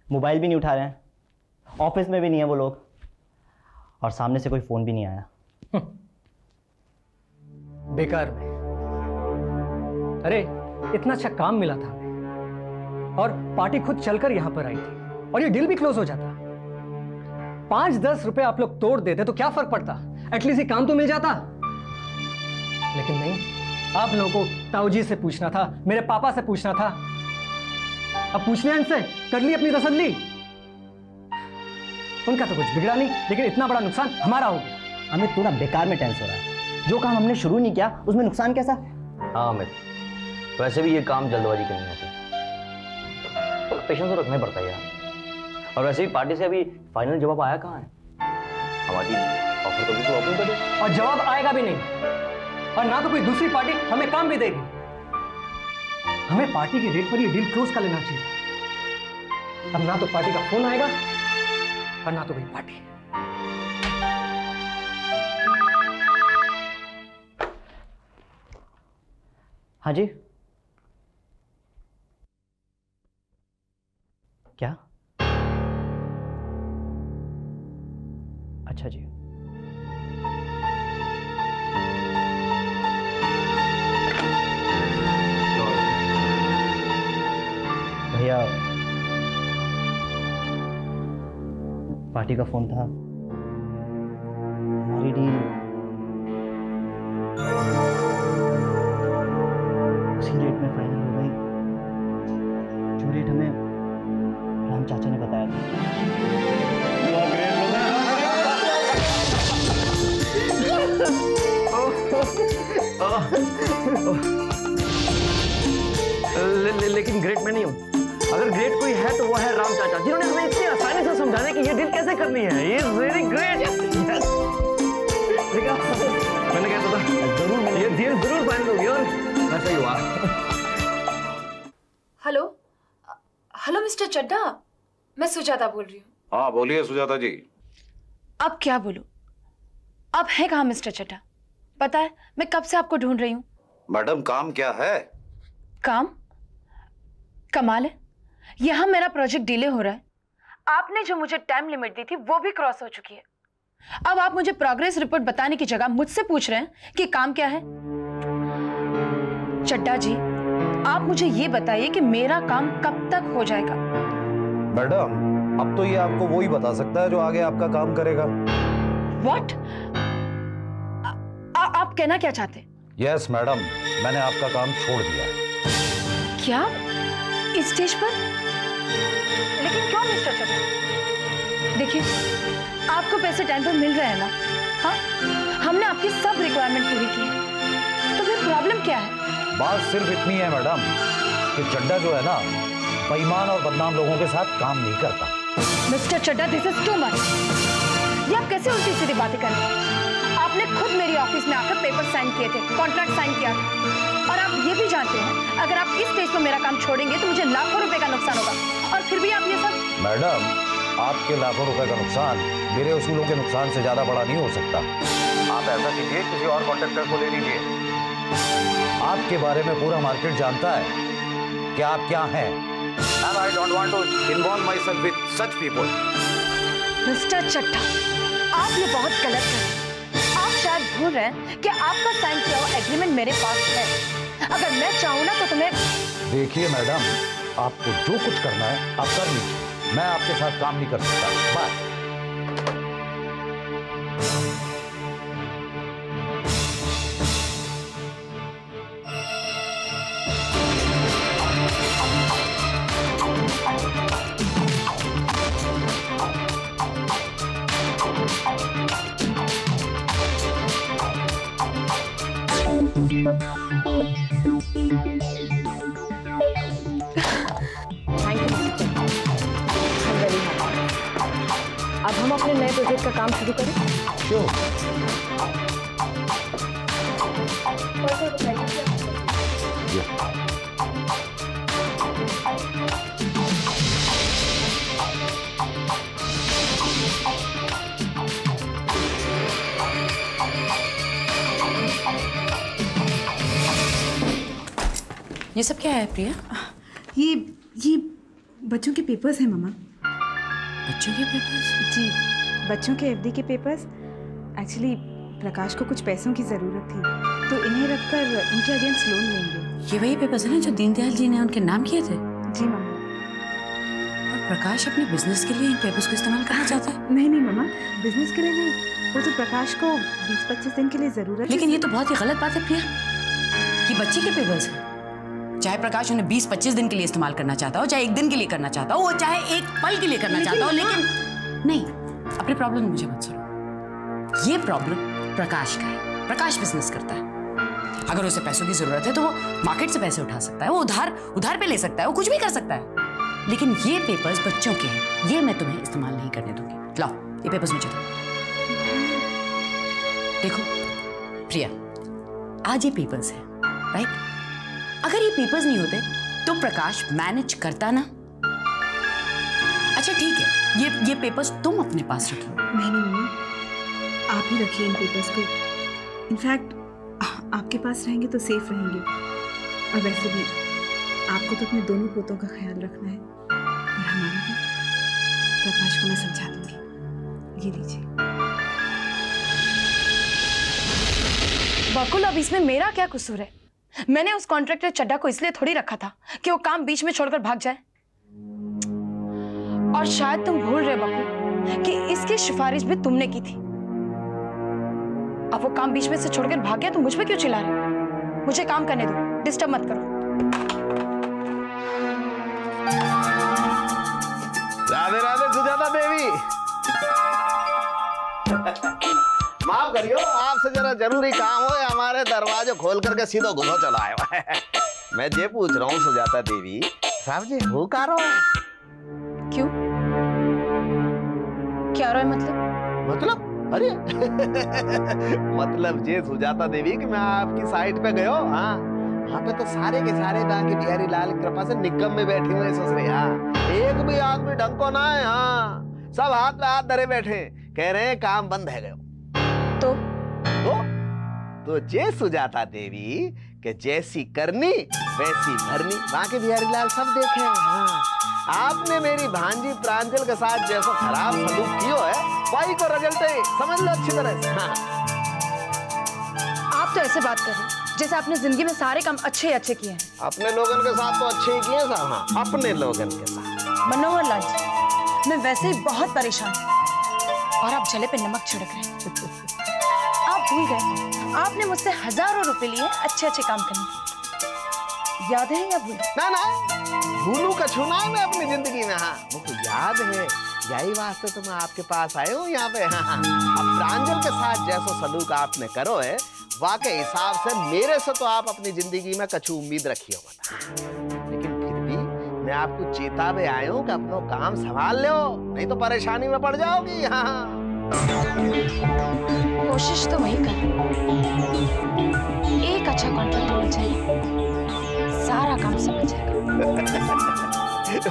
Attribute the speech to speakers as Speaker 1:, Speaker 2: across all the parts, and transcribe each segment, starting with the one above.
Speaker 1: Mobile भी नहीं उठा रहे हैं, ऑफिस में भी नहीं है वो लोग, और सामने से कोई फोन भी नहीं आया।
Speaker 2: बेकार में। अरे इतना अच्छा काम मिला था और पार्टी खुद चलकर यहां पर आई थी और ये डील भी क्लोज हो जाता। 5-10 रुपए आप लोग तोड़ देते तो क्या फर्क पड़ता, एटलीस्ट ये काम तो मिल जाता। लेकिन नहीं, आप लोगों को ताऊजी से पूछना था, मेरे पापा से पूछना था। अब पूछने इनसे कर ली अपनी तसल्ली। उनका तो कुछ बिगड़ा नहीं, लेकिन इतना बड़ा नुकसान हमारा हो गया।
Speaker 1: अमित तू ना बेकार में टेंस हो रहा है। जो काम हमने शुरू नहीं किया उसमें नुकसान कैसा?
Speaker 3: हाँ अमित, वैसे भी ये काम जल्दबाजी करनी होती है, तो पेशेंस तो रखना पड़ता है यार। और वैसे भी पार्टी से अभी फाइनल जवाब आया कहाँ है? हमारी ऑफर तो बिल्कुल ओपन कर दे।
Speaker 2: और जवाब आएगा भी नहीं, और ना तो कोई दूसरी पार्टी हमें काम भी देगी। हमें पार्टी के रेट पर ये डील क्लोज कर लेना चाहिए। अब ना तो पार्टी का फोन आएगा और ना तो कोई पार्टी।
Speaker 1: हाँ जी, क्या? अच्छा जी। भैया पार्टी का फोन था, हमारी डील उसी रेट में फाइनल हो गई जो रेट हमें राम चाचा ने बताया था।
Speaker 3: लेकिन ग्रेट मैं नहीं हूं। अगर ग्रेट कोई है तो वो है राम चाचा, जिन्होंने हमें इतनी आसानी से समझाने कि ये डील कैसे करनी है। ये वेरी ग्रेट। मैंने कहता था जरूर ये डील जरूर फाइनल होगी, और ऐसा ही हुआ।
Speaker 4: हेलो हेलो मिस्टर चड्ढा, मैं सुजाता बोल रही हूँ।
Speaker 5: हाँ बोलिए सुजाता जी।
Speaker 4: अब क्या बोलूं, अब है कहाँ मिस्टर चड्ढा? पता है मैं कब से आपको ढूंढ रही हूँ।
Speaker 5: मैडम काम क्या है?
Speaker 4: काम? कमाल है, यहाँ मेरा प्रोजेक्ट डिले हो रहा है। आपने जो मुझे टाइम लिमिट दी थी वो भी क्रॉस हो चुकी है। अब आप मुझे प्रोग्रेस रिपोर्ट बताने की जगह मुझसे पूछ रहे हैं कि काम क्या है। चड्ढा जी, आप मुझे ये बताइए कि मेरा काम कब तक हो जाएगा?
Speaker 5: मैडम अब तो ये आपको वो ही बता सकता है जो आगे आपका काम करेगा।
Speaker 4: What? आप कहना क्या चाहते हैं?
Speaker 5: यस मैडम, मैंने आपका काम छोड़ दिया है।
Speaker 4: क्या? इस स्टेज पर? लेकिन क्यों मिस्टर चड्ढा? देखिए, आपको पैसे टाइम पर मिल रहे हैं ना? हाँ, हमने आपकी सब रिक्वायरमेंट पूरी की है, तो फिर प्रॉब्लम क्या है?
Speaker 5: बात सिर्फ इतनी है मैडम कि चड्ढा जो है ना, बेईमान और बदनाम लोगों के साथ काम नहीं करता।
Speaker 4: Mister Chadha, this is too much. ये आप कैसे उल्टी सीधी बातें कर रहे हैं? आपने खुद मेरी ऑफिस में आकर पेपर साइन किए थे, कॉन्ट्रैक्ट साइन किया था, और आप ये भी जानते हैं अगर आप इस स्टेज पर मेरा काम छोड़ेंगे तो मुझे लाखों रुपए का नुकसान होगा, और फिर भी आप ये सब।
Speaker 5: मैडम आपके लाखों रुपए का नुकसान मेरे उसूलों के नुकसान से ज्यादा बड़ा नहीं हो सकता। आप ऐसा कीजिए, किसी और कॉन्ट्रैक्टर को ले लीजिए। आपके बारे में पूरा मार्केट जानता है कि आप क्या हैं। And I don't want to involve myself with such people.
Speaker 4: Mister Chadha, आप ये बहुत गलत है। आप शायद भूल रहे हैं कि आपका साइन किया हुआ एग्रीमेंट मेरे पास है। अगर मैं चाहूँ ना तो तुम्हें।
Speaker 5: देखिए मैडम, आपको जो कुछ करना है आप कर लीजिए, मैं आपके साथ काम नहीं कर सकता। Bye.
Speaker 4: Thank you mister Chadha, very happy. अब हम अपने नए प्रोजेक्ट का काम शुरू करें।
Speaker 5: क्यों?
Speaker 4: ये सब क्या है प्रिया?
Speaker 6: ये बच्चों के पेपर्स हैं मामा। बच्चों के पेपर्स?
Speaker 7: जी, बच्चों के एफडी के पेपर्स। एक्चुअली प्रकाश को कुछ पैसों की ज़रूरत थी, तो इन्हें रखकर इनके अगेंस्ट लोन लेंगे।
Speaker 6: ये वही पेपर्स है ना जो दीनदयाल जी ने उनके नाम किए थे?
Speaker 7: जी मामा।
Speaker 6: और प्रकाश अपने बिजनेस के लिए इन पेपर्स को इस्तेमाल करना चाहता है?
Speaker 7: नहीं नहीं मामा, बिजनेस के लिए नहीं, वो तो प्रकाश को 20-25 दिन के लिए ज़रूरत है।
Speaker 6: लेकिन ये तो बहुत ही गलत बात है प्रिया, ये बच्चे के पेपर्स हैं। चाहे प्रकाश उन्हें 20-25 दिन के लिए इस्तेमाल करना चाहता हो, चाहे एक दिन के लिए करना चाहता हो, वो चाहे एक पल के लिए करना चाहता हो, लेकिन नहीं, अपनी प्रॉब्लम मुझे मत सुनो। ये प्रॉब्लम प्रकाश का है। प्रकाश बिजनेस करता है, अगर उसे पैसों की जरूरत है तो वो मार्केट से पैसे उठा सकता है, वो उधार पे ले सकता है, वो कुछ भी कर सकता है। लेकिन ये पेपर्स बच्चों के हैं, ये मैं तुम्हें इस्तेमाल नहीं करने दूंगी। लाओ ये पेपर्स मुझे दो। देखो प्रिया, आज ये पेपर्स है, राइट? अगर ये पेपर्स नहीं होते तो प्रकाश मैनेज करता ना। अच्छा ठीक है, ये पेपर्स तुम अपने पास रखो।
Speaker 7: नहीं नहीं मम्मी, आप ही रखिए इन पेपर्स को। इनफैक्ट आपके पास रहेंगे तो सेफ रहेंगे। और वैसे भी आपको तो अपने दोनों पोतों का ख्याल रखना है, और हमारा भी। प्रकाश को मैं समझा दूंगी। ये लीजिए।
Speaker 4: बकुल, अब इसमें मेरा क्या कसूर है? मैंने उस कॉन्ट्रैक्टर चड्डा को इसलिए थोड़ी रखा था कि वो काम बीच में छोड़कर भाग जाए। और शायद तुम भूल रहे बकुल कि इसकी सिफारिश भी तुमने की थी। अब वो काम बीच में से छोड़कर भाग गया तो मुझ पे क्यों चिल्ला रहे? मुझे काम करने दो, डिस्टर्ब मत करो।
Speaker 8: राधे राधे सुजाता देवी। माफ करियो, आपसे जरा जरूरी काम हो, हमारे दरवाजे खोल करके सीधो घुसो चला आया। मैं ये पूछ रहा हूँ सुजाता देवी, साहब जी हो का रहो?
Speaker 4: क्यों? क्या रहा है मतलब?
Speaker 8: अरे मतलब ये सुजाता देवी कि मैं आपकी साइट पे गयो, हाँ वहाँ पे तो सारे के सारे बाकी बिहारी लाल की कृपा से निकम में बैठे हुए ससुरे। हाँ एक भी आदमी ढंग को ना है, हाँ सब हाथ में हाथ धरे बैठे, कह रहे हैं काम बंद है गयो। तो जे सुजाता देवी के जैसी करनी वैसी भरनी, बाकी बिहारी लाल सब देखे। हाँ आपने मेरी भांजी प्रांजल के साथ जैसा खराब सलूक कियो है, वही को रिजल्ट है, समझ लो अच्छी तरह से। हाँ।
Speaker 4: आप तो ऐसे बात कर रहे हैं जैसे आपने जिंदगी में सारे काम अच्छे किए हैं।
Speaker 8: अपने लोगन के साथ तो अच्छे ही किए साहब। हाँ अपने लोगन के साथ।
Speaker 4: मनोहर लाल जी, मैं वैसे ही बहुत परेशान हूँ और आप जले पे नमक छिड़क रहे हैं। आप भूल गए आपने मुझसे हजारों रुपए लिए अच्छे काम करने के। याद है या भूल?
Speaker 8: ना भूलू का छूना है मैं अपनी जिंदगी में। हाँ मुझे याद है, यही वास्ते तो मैं आपके पास आया हूँ यहाँ पे। हाँ अब प्रांजल के साथ जैसा सलूक आपने करो है, वाकई हिसाब से मेरे से तो आप अपनी जिंदगी में कछु उम्मीद रखी हो। लेकिन फिर भी मैं आपको चेतावे आया हूँ कि अपना काम संभाल लो, नहीं तो परेशानी में पड़ जाओगी। हाँ
Speaker 4: कोशिश तो वही कर, एक अच्छा कॉन्ट्रैक्ट मिल जाए, सारा काम समझ जाएगा।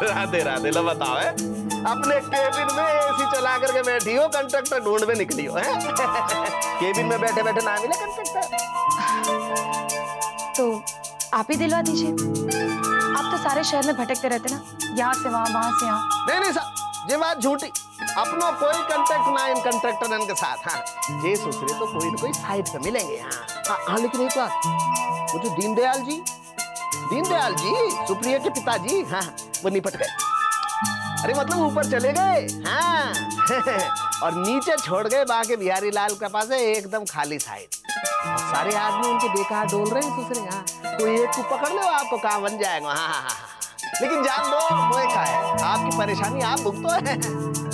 Speaker 8: राधे राधे। लो बताओ है, अपने केबिन में एसी चला करके बैठी हो, कंट्रैक्टर ढूंढ में निकली हो। केबिन में बैठे बैठे ना मिले कंट्रैक्टर,
Speaker 4: तो आप ही दिलवा दीजिए। आप तो सारे शहर में भटकते रहते ना, यहाँ से वहाँ से यहाँ।
Speaker 8: नहीं साहब ये बात झूठी, अपनो कोई कंट्रैक्ट ना इन कंट्रैक्टर के साथ। हाँ ये सोच तो कोई न कोई साइड पे मिलेंगे। हाँ लेकिन एक बात, वो जो दीनदयाल जी सुप्रिया के पिताजी, हाँ वो निपट गए। अरे मतलब ऊपर चले गए। हाँ और नीचे छोड़ गए बाकी बिहारी लाल के पास है एकदम खाली साइड। सारे आदमी उनके बेकार डोल रहे हैं दूसरे। हाँ कोई एक को पकड़ लो, आपको काम बन जाएगा। हाँ लेकिन जान दो वो क्या है, आपकी परेशानी आप भुगतो है।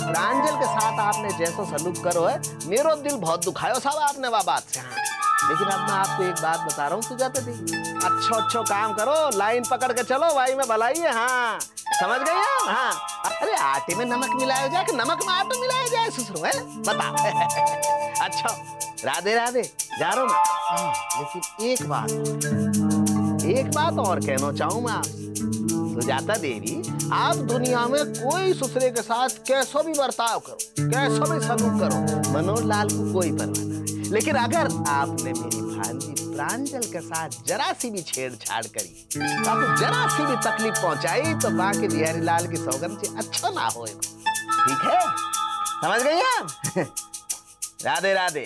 Speaker 8: प्रांजल के साथ आपने जैसा सलूक करो है, मेरा दिल बहुत दुखायो साहब आपने वह बात से। हाँ लेकिन अब मैं आपको एक बात बता रहा हूँ सुजाता दी, अच्छो काम करो, लाइन पकड़ के चलो, भाई में भलाई है। हाँ समझ गए आप? हाँ अरे आटे में नमक मिलाया जाए कि नमक में आटा मिलाया जाए ससुर है, बता। अच्छा राधे राधे जा रहा हूँ मैं। लेकिन एक बात और कहना चाहूँ मैं आपसे सुजाता देवी, आप दुनिया में कोई ससुरे के साथ कैसा भी बर्ताव करो, कैसा भी सलूक करो, मनोहर लाल को कोई परवाह नहीं। लेकिन अगर आपने मेरी भांजी प्रांजल के साथ जरा सी भी छेड़छाड़ करी, आपको जरा सी भी तकलीफ पहुंचाई, तो बाकी बिहारी लाल की सौगंध से अच्छा ना होएगा। ठीक है, समझ गई आप? राधे राधे।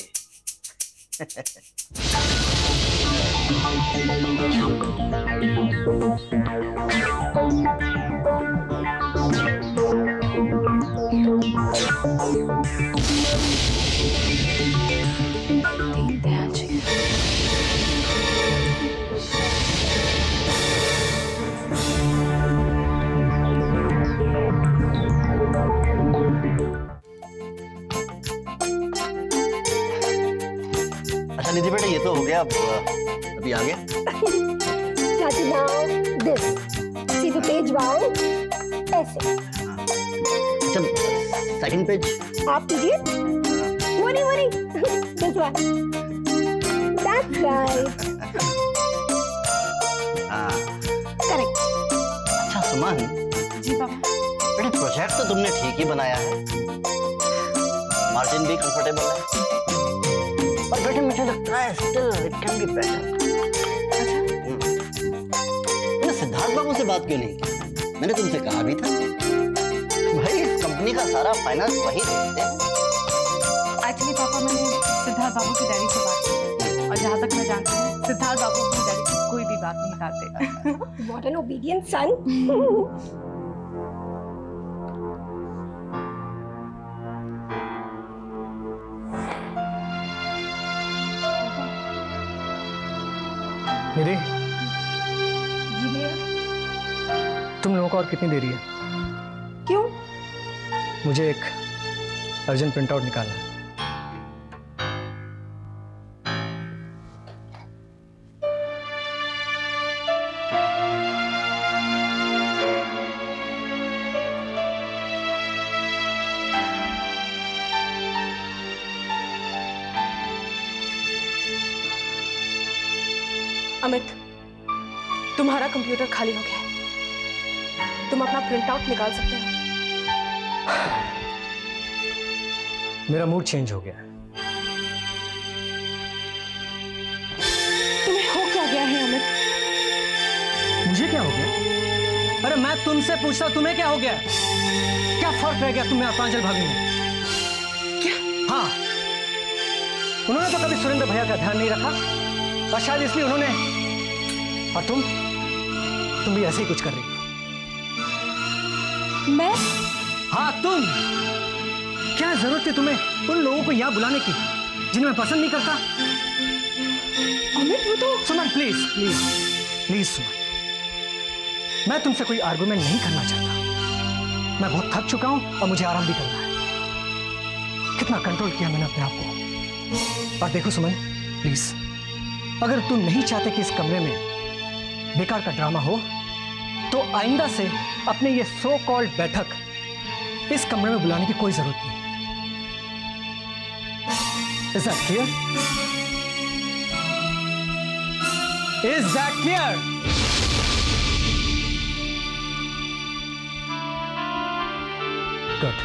Speaker 4: दीनदयाल जी।
Speaker 1: अच्छा निधि बेटा, ये तो हो गया, अब अभी आगे
Speaker 9: चाची now this, see the page wow, ऐसे।
Speaker 1: अच्छा सेकंड पेज
Speaker 9: आप कीजिए, वनी वनी, this one, that's right, correct.
Speaker 1: अच्छा सुमन,
Speaker 4: जी पापा।
Speaker 1: बेटा प्रोजेक्ट तो तुमने ठीक ही बनाया है, मार्जिन भी कंफर्टेबल है, पर बेटे मुझे लगता है still it can be better. मैंने सिद्धार्थ बाबू से बात क्यों नहीं की? मैंने तुमसे कहा भी था भाई, इस कंपनी का सारा फाइनेंस वही देखते हैं।
Speaker 4: एक्चुअली पापा, मैंने सिद्धार्थ बाबू के डैडी से बात की और जहाँ तक मैं जानती हूँ सिद्धार्थ बाबू अपने डैडी से कोई भी बात नहीं करते।
Speaker 9: What an obedient son.
Speaker 2: निधि,
Speaker 4: जी भैया।
Speaker 2: तुम लोगों को और कितनी देरी है?
Speaker 4: क्यों?
Speaker 2: मुझे एक अर्जेंट प्रिंट आउट निकालना है।
Speaker 10: अमित, तुम्हारा कंप्यूटर खाली हो गया है, तुम अपना प्रिंट आउट निकाल सकते हो।
Speaker 2: मेरा मूड चेंज हो गया है।
Speaker 10: तुम्हें हो क्या गया है अमित?
Speaker 2: मुझे क्या हो गया? अरे मैं तुमसे पूछता, तुम्हें क्या हो गया? क्या फर्क रह गया तुम्हें और प्रांजल भाभी में?
Speaker 10: क्या?
Speaker 2: हाँ, उन्होंने तो कभी सुरेंद्र भैया का ध्यान नहीं रखा और शायद इसलिए उन्होंने, और तुम भी ऐसे ही कुछ कर रही हो।
Speaker 10: मैं?
Speaker 2: हाँ तुम। क्या जरूरत है तुम्हें उन लोगों को यहां बुलाने की जिन्हें मैं पसंद नहीं करता?
Speaker 10: अमित वो तो।
Speaker 2: सुमन प्लीज प्लीज प्लीज सुमन, मैं तुमसे कोई आर्गुमेंट नहीं करना चाहता। मैं बहुत थक चुका हूं और मुझे आराम भी करना है। कितना कंट्रोल किया मैंने अपने आप को। और देखो सुमन प्लीज, अगर तुम नहीं चाहते कि इस कमरे में बेकार का ड्रामा हो तो आइंदा से अपने ये सो कॉल्ड बैठक इस कमरे में बुलाने की कोई जरूरत नहीं। Is that clear? Is that clear? Good.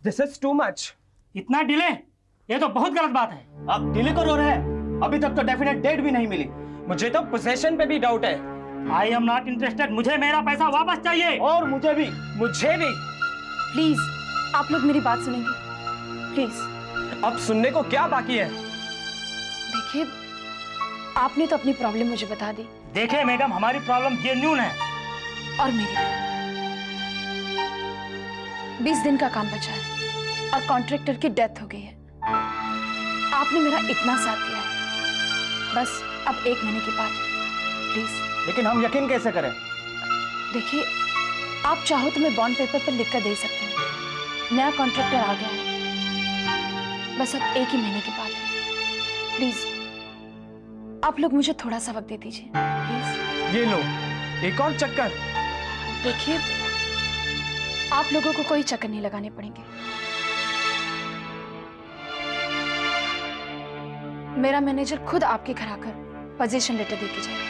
Speaker 11: This is too much. इतना डिले, ये तो बहुत गलत बात है। आप डिले करो रहे हैं, अभी तक तो डेफिनेट डेट भी नहीं मिली। मुझे तो पोजीशन पे भी डाउट है। आई एम नॉट इंटरेस्टेड, मुझे मेरा पैसा वापस चाहिए। और मुझे भी।
Speaker 10: प्लीज आप लोग मेरी बात सुनेंगे प्लीज।
Speaker 11: अब सुनने को क्या बाकी है?
Speaker 10: देखिए, आपने तो अपनी प्रॉब्लम मुझे बता दी।
Speaker 11: देखिए मैडम, हमारी प्रॉब्लम जेन्युइन है।
Speaker 10: और मेरी 20 दिन का काम बचा है और कॉन्ट्रैक्टर की डेथ हो गई है। आपने मेरा इतना साथ दिया है, बस अब 1 महीने की बात प्लीज।
Speaker 11: लेकिन हम यकीन कैसे करें?
Speaker 10: देखिए, आप चाहो तो मैं बॉन्ड पेपर पर लिख कर दे सकती हूँ। नया कॉन्ट्रैक्टर आ गया है, बस अब 1 ही महीने की बात है। प्लीज आप लोग मुझे थोड़ा सा वक्त दे दीजिए प्लीज।
Speaker 11: ये लो एक और चक्कर।
Speaker 10: देखिए, आप लोगों को कोई चक्कर नहीं लगाने पड़ेंगे। मेरा मैनेजर खुद आपके घर आकर पोजीशन लेटर देके जाएगा।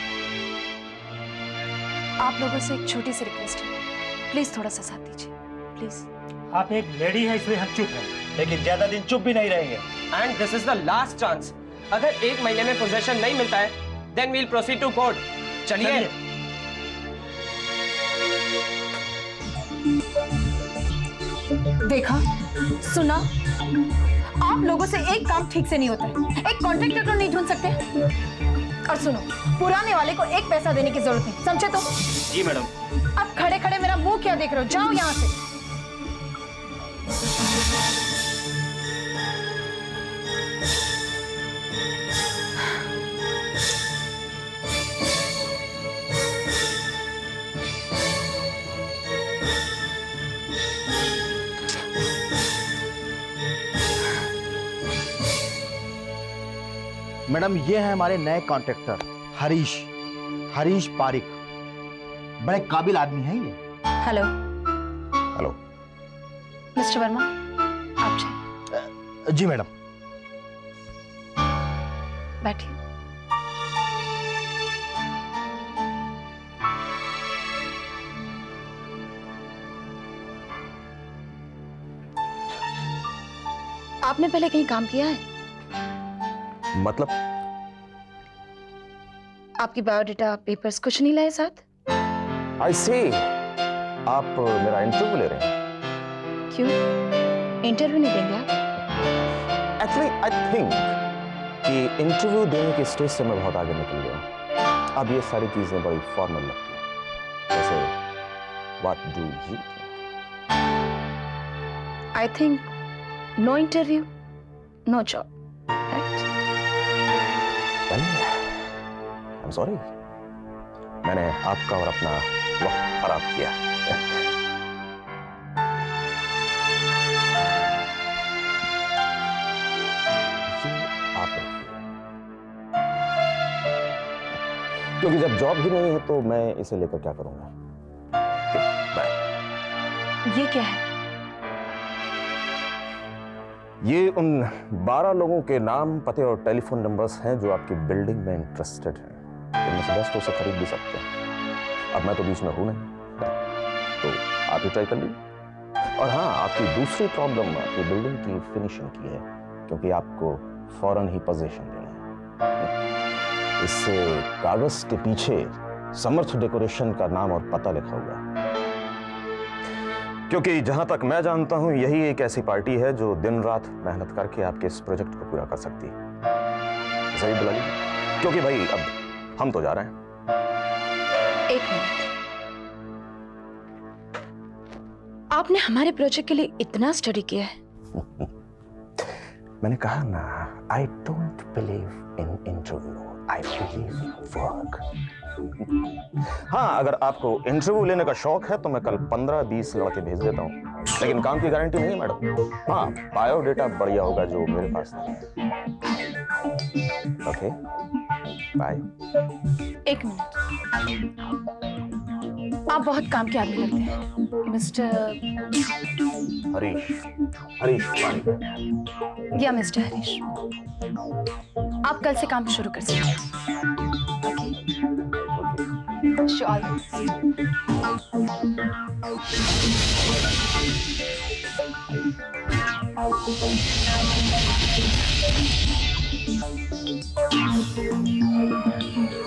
Speaker 10: आप लोगों से एक छोटी सी रिक्वेस्ट है, प्लीज थोड़ा सा साथ दीजिए प्लीज।
Speaker 11: आप एक लेडी है इसलिए हम चुप हैं, लेकिन ज्यादा दिन चुप भी नहीं रहेंगे।
Speaker 12: And this is the last chance. अगर 1 महीने में पोजीशन नहीं मिलता है, then we'll proceed to court. चलिए।
Speaker 4: देखा, सुना, आप लोगों से एक काम ठीक से नहीं होता है। एक कॉन्ट्रैक्टर को नहीं ढूंढ सकते। और सुनो, पुराने वाले को एक पैसा देने की जरूरत नहीं, समझे तो?
Speaker 11: जी मैडम।
Speaker 4: अब खड़े खड़े मेरा मुंह क्या देख रहे हो? जाओ यहाँ से।
Speaker 8: मैडम, ये है हमारे नए कॉन्ट्रैक्टर हरीश पारिक। बड़े काबिल आदमी हैं ये।
Speaker 4: हेलो।
Speaker 5: हेलो।
Speaker 4: मिस्टर वर्मा, आप जाइए।
Speaker 8: जी मैडम।
Speaker 4: बैठिए। आपने पहले कहीं काम किया है?
Speaker 5: मतलब?
Speaker 4: आपकी बायोडाटा, पेपर्स कुछ नहीं लाए साथ?
Speaker 5: आई सी, आप मेरा इंटरव्यू ले रहे हैं?
Speaker 4: क्यों? इंटरव्यू नहीं देंगे आप?
Speaker 5: एक्चुअली आई थिंक कि इंटरव्यू देने के स्टेज से मैं बहुत आगे निकल गया हूं। अब ये सारी चीजें बड़ी फॉर्मल लगती हैं। जैसे what do you think?
Speaker 4: I think no interview, no job.
Speaker 5: I'm sorry, मैंने आपका और अपना वक्त खराब किया। क्योंकि जब जॉब ही नहीं है तो मैं इसे लेकर क्या करूंगा? बाय।
Speaker 4: ये क्या है?
Speaker 5: ये उन 12 लोगों के नाम, पते और टेलीफोन नंबर्स हैं जो आपकी बिल्डिंग में इंटरेस्टेड हैं। इनमें से 10 तो उसे खरीद भी सकते हैं। अब मैं तो बीच में हूं नहीं, तो आप ही ट्राई कर लीजिए। और हाँ, आपकी दूसरी प्रॉब्लम आपकी बिल्डिंग की फिनिशिंग की है, क्योंकि आपको फौरन ही पोजीशन देना है। इससे कागज के पीछे समर्थ डेकोरेशन का नाम और पता लिखा हुआ है, क्योंकि जहां तक मैं जानता हूं यही एक ऐसी पार्टी है जो दिन रात मेहनत करके आपके इस प्रोजेक्ट को पूरा कर सकती है। सही बुला लीजिए, क्योंकि भाई अब हम तो जा रहे हैं।
Speaker 4: एक मिनट, आपने हमारे प्रोजेक्ट के लिए इतना स्टडी किया है?
Speaker 5: मैंने कहा ना, I don't believe in interview, I believe in work. हाँ, अगर आपको इंटरव्यू लेने का शौक है तो मैं कल 15-20 लड़के भेज देता हूँ, लेकिन काम की गारंटी नहीं है मैडम। हाँ, बायोडेटा बढ़िया होगा जो मेरे पास नहीं है। Okay, bye.
Speaker 4: एक मिनट, आप बहुत काम के आदमी लगते हैं, मिस्टर
Speaker 5: हरीश पारिक।
Speaker 4: या मिस्टर हरीश, आप कल से काम शुरू कर सकते हैं। All the best.